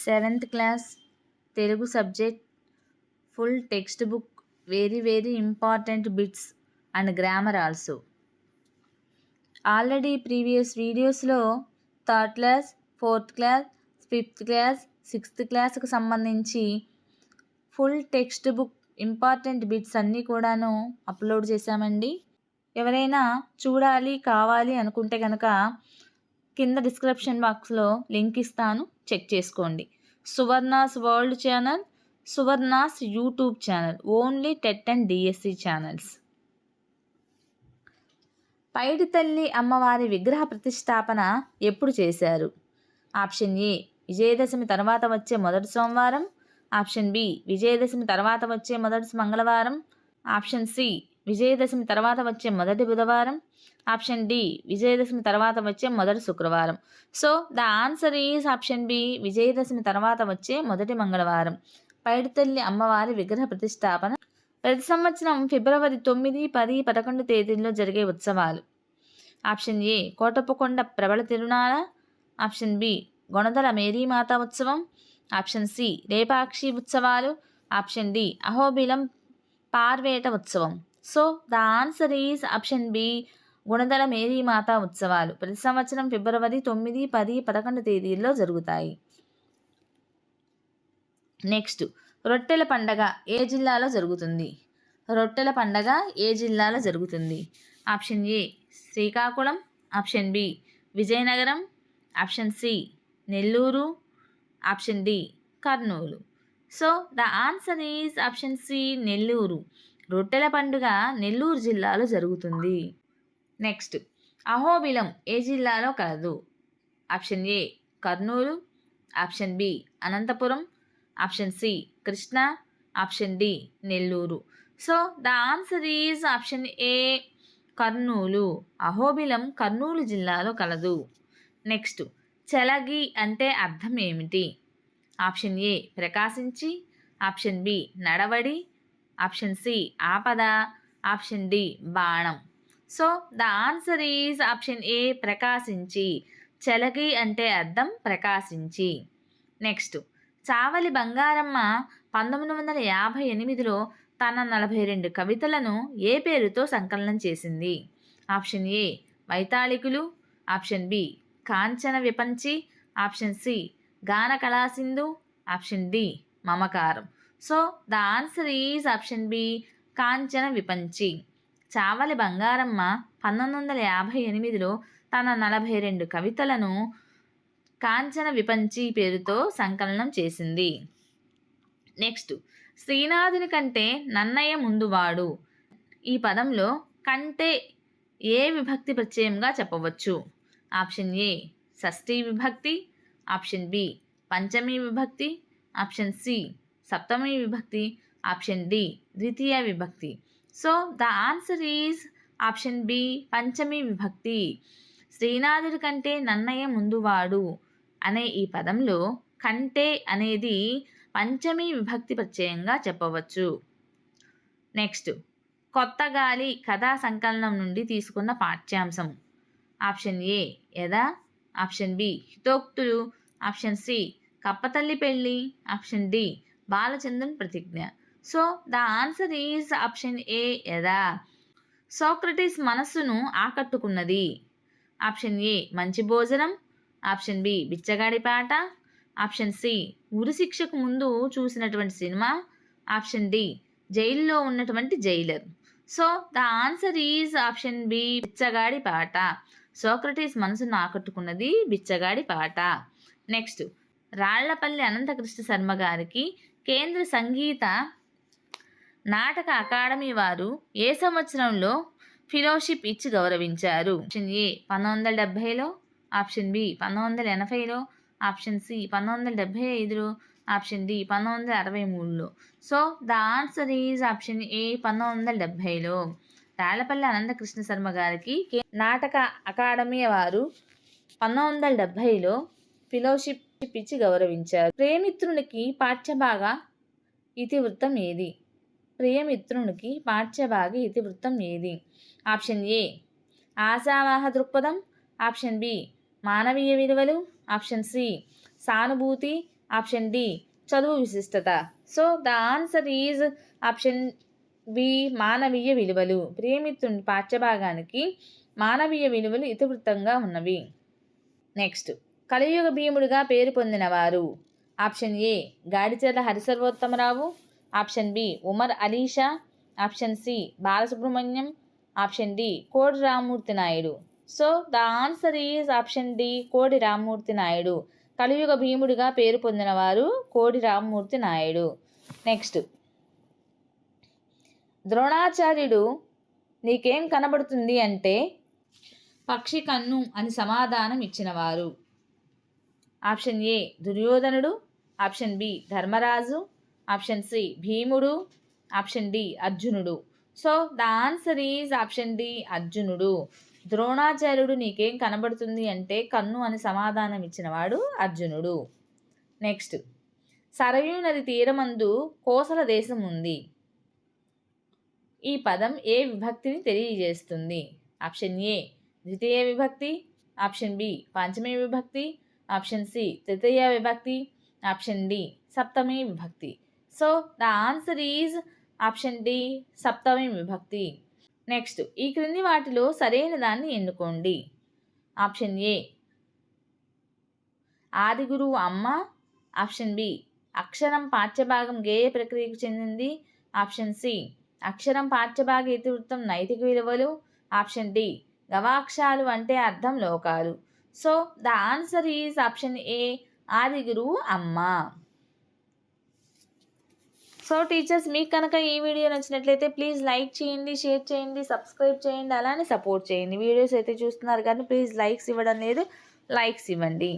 Seventh class Telugu subject full text book very important bits and grammar also. Already previous వీడియోస్లో third class, fourth class, fifth class, sixth క్లాస్కి సంబంధించి full text book important bits అన్నీ కూడాను upload చేశామండి. ఎవరైనా చూడాలి కావాలి అనుకుంటే కనుక కింద డిస్క్రిప్షన్ బాక్స్లో లింక్ ఇస్తాను, చెక్ చేసుకోండి. Suvarnas world channel, Suvarnas YouTube channel, only TET and DSC channels. Paidi Talli అమ్మవారి విగ్రహ ప్రతిష్టాపన ఎప్పుడు చేశారు? ఆప్షన్ ఏ విజయదశమి తర్వాత వచ్చే మొదటి సోమవారం, ఆప్షన్ బి విజయదశమి తర్వాత వచ్చే మొదటి మంగళవారం, ఆప్షన్ సి విజయదశమి తర్వాత వచ్చే మొదటి బుధవారం, ఆప్షన్ డి విజయదశమి తర్వాత వచ్చే మొదటి శుక్రవారం. So the answer is option B Vijayadashami తర్వాత వచ్చే మొదటి మంగళవారం. పైడితల్లి అమ్మవారి విగ్రహ ప్రతిష్టాపన ప్రతి సంవత్సరం ఫిబ్రవరి 9, 10, 11 తేదీల్లో జరిగే ఉత్సవాలు. ఆప్షన్ ఏ కోటప్పకొండ ప్రబల తిరునాళ, ఆప్షన్ బి గొణదల మేరీమాత ఉత్సవం, ఆప్షన్ సి లేపాక్షి ఉత్సవాలు, ఆప్షన్ డి అహోబిలం పార్వేట ఉత్సవం. So the answer is option B Gunadala Mary Matha ఉత్సవాలు ప్రతి సంవత్సరం ఫిబ్రవరి 9, 10, 11 తేదీల్లో జరుగుతాయి. నెక్స్ట్, రొట్టెల పండగ ఏ జిల్లాలో జరుగుతుంది? రొట్టెల పండగ ఏ జిల్లాలో జరుగుతుంది? Option A Srikakulam, option B Vizianagaram, option C Nellore, option D Kurnool. So the answer is option C Nellore. రొట్టెల పండుగ నెల్లూరు జిల్లాలో జరుగుతుంది. నెక్స్ట్, అహోబిలం ఏ జిల్లాలో కలదు? Option A Kurnool, option B Anantapuram, option C Krishna, option D Nellore. So the answer is option A Kurnool. Ahobilam Kurnool జిల్లాలో కలదు. నెక్స్ట్, చెలగి అంటే అర్థం ఏమిటి? ఆప్షన్ ఏ ప్రకాశించి, ఆప్షన్ బి నడవడి, ఆప్షన్ సి ఆపద, ఆప్షన్ డి బాణం. So the answer is option A ప్రకాశించి. చెలగి అంటే అర్థం ప్రకాశించి. నెక్స్ట్, చావలి బంగారమ్మ 1958లో తన 42 కవితలను ఏ పేరుతో సంకలనం చేసింది? Option A Vaitalikulu, option B Kanchana Vipanchi, option C Gana Kalasindhu, option D Mamakaram. So the answer is option B Kanchana Vipanchi. Chavali Bangaramma 1958లో తన 42 కవితలను కాంచన విపంచి పేరుతో సంకలనం చేసింది. నెక్స్ట్, శ్రీనాథుని కంటే నన్నయ్య ముందువాడు. ఈ పదంలో కంటే ఏ విభక్తి ప్రత్యయంగా చెప్పవచ్చు? ఆప్షన్ ఏ షష్ఠీ విభక్తి, ఆప్షన్ బి పంచమీ విభక్తి, ఆప్షన్ సి సప్తమీ విభక్తి, ఆప్షన్ డి ద్వితీయ విభక్తి. So the answer is option B పంచమీ విభక్తి. శ్రీనాథుడి కంటే నన్నయ్య ముందువాడు అనే ఈ పదంలో కంటే అనేది పంచమీ విభక్తి ప్రత్యయంగా చెప్పవచ్చు. నెక్స్ట్, కొత్త గాలి కథా సంకలనం నుండి తీసుకున్న పాఠ్యాంశం. ఆప్షన్ ఏ యథ, ఆప్షన్ బి హితోక్తులు, ఆప్షన్ సి కప్పతల్లి పెళ్ళి, ఆప్షన్ డి బాలచంద్రన్ ప్రతిజ్ఞ. So the answer is option A యథ. సోక్రటీస్ మనస్సును ఆకట్టుకున్నది. ఆప్షన్ ఏ మంచి భోజనం, ఆప్షన్ బి బిచ్చగాడి పాట, ఆప్షన్ సి ఉరి శిక్షకు ముందు చూసినటువంటి సినిమా, ఆప్షన్ డి జైల్లో ఉన్నటువంటి jailer. So the answer is option B బిచ్చగాడి పాట. సోక్రటీస్ మనసును ఆకట్టుకున్నది బిచ్చగాడి పాట. నెక్స్ట్, రాళ్లపల్లి అనంతకృష్ణ శర్మ గారికి కేంద్ర సంగీత నాటక అకాడమీ వారు ఏ సంవత్సరంలో ఫెలోషిప్ ఇచ్చి గౌరవించారు? ఆప్షన్ ఏ 1970లో, ఆప్షన్ బి 1980లో, ఆప్షన్ సి 1975లో, ఆప్షన్ డి 1963లో. So the answer is option A 1970లో. రాళ్లపల్లి అనంతకృష్ణ శర్మ గారికి నాటక అకాడమీ వారు 1970లో ఫెలోషిప్ ఇచ్చి గౌరవించారు. ప్రియమిత్రునికి పాఠ్యభాగ ఇతివృత్తం ఏది? ప్రియమిత్రునికి పాఠ్యభాగ ఇతివృత్తం ఏది? ఆప్షన్ ఏ ఆశావాహ దృక్పథం, ఆప్షన్ బి మానవీయ విలువలు, ఆప్షన్ సి సానుభూతి, ఆప్షన్ డి చదువు విశిష్టత. So the answer is option B మానవీయ విలువలు. ప్రియమిత్రుని పాఠ్యభాగానికి మానవీయ విలువలు ఇతివృత్తంగా ఉన్నవి. నెక్స్ట్, కలియుగ భీముడిగా పేరు పొందినవారు. Option A Gadicherla Harisarvottama Rao, option B Umar Alisha, option C Balasubrahmanyam, option D Kodi Rammurthy Naidu. So the answer is option D Kodi Rammurthy Naidu. కలియుగ భీముడిగా పేరు పొందినవారు కోడి రామ్మూర్తి నాయుడు. నెక్స్ట్, ద్రోణాచార్యుడు నీకేం కనబడుతుంది అంటే పక్షి కన్ను అని సమాధానం ఇచ్చినవారు. ఆప్షన్ ఏ దుర్యోధనుడు, ఆప్షన్ బి ధర్మరాజు, ఆప్షన్ సి భీముడు, ఆప్షన్ డి అర్జునుడు. So the answer is option D అర్జునుడు. ద్రోణాచార్యుడు నీకేం కనబడుతుంది అంటే కన్ను అని సమాధానం ఇచ్చినవాడు అర్జునుడు. నెక్స్ట్, సరయూ నది తీరమందు కోసల దేశం ఉంది. ఈ పదం ఏ విభక్తిని తెలియజేస్తుంది? ఆప్షన్ ఏ ద్వితీయ విభక్తి, ఆప్షన్ బి పంచమీ విభక్తి, ఆప్షన్ సి తృతీయ విభక్తి, ఆప్షన్ డి సప్తమి విభక్తి. So the answer is option D సప్తమి విభక్తి. నెక్స్ట్, ఈ క్రింది వాటిలో సరైన దాన్ని ఎన్నుకోండి. ఆప్షన్ ఏ ఆది గురువు అమ్మ, ఆప్షన్ బి అక్షరం పాఠ్యభాగం గేయ ప్రక్రియకు చెందింది, ఆప్షన్ సి అక్షరం పాఠ్యభాగ ఇతివృత్తం నైతిక విలువలు, ఆప్షన్ డి గవాక్షాలు అంటే అర్థం లోకాలు. So the answer is option ఏ ఆది గురువు అమ్మ. సో టీచర్స్, మీకు కనుక ఈ వీడియో నచ్చినట్లయితే ప్లీజ్ లైక్ చేయండి, షేర్ చేయండి, సబ్స్క్రైబ్ చేయండి, అలానే సపోర్ట్ చేయండి. వీడియోస్ అయితే చూస్తున్నారు కానీ ప్లీజ్ లైక్స్ ఇవ్వడం లేదు, లైక్స్ ఇవ్వండి.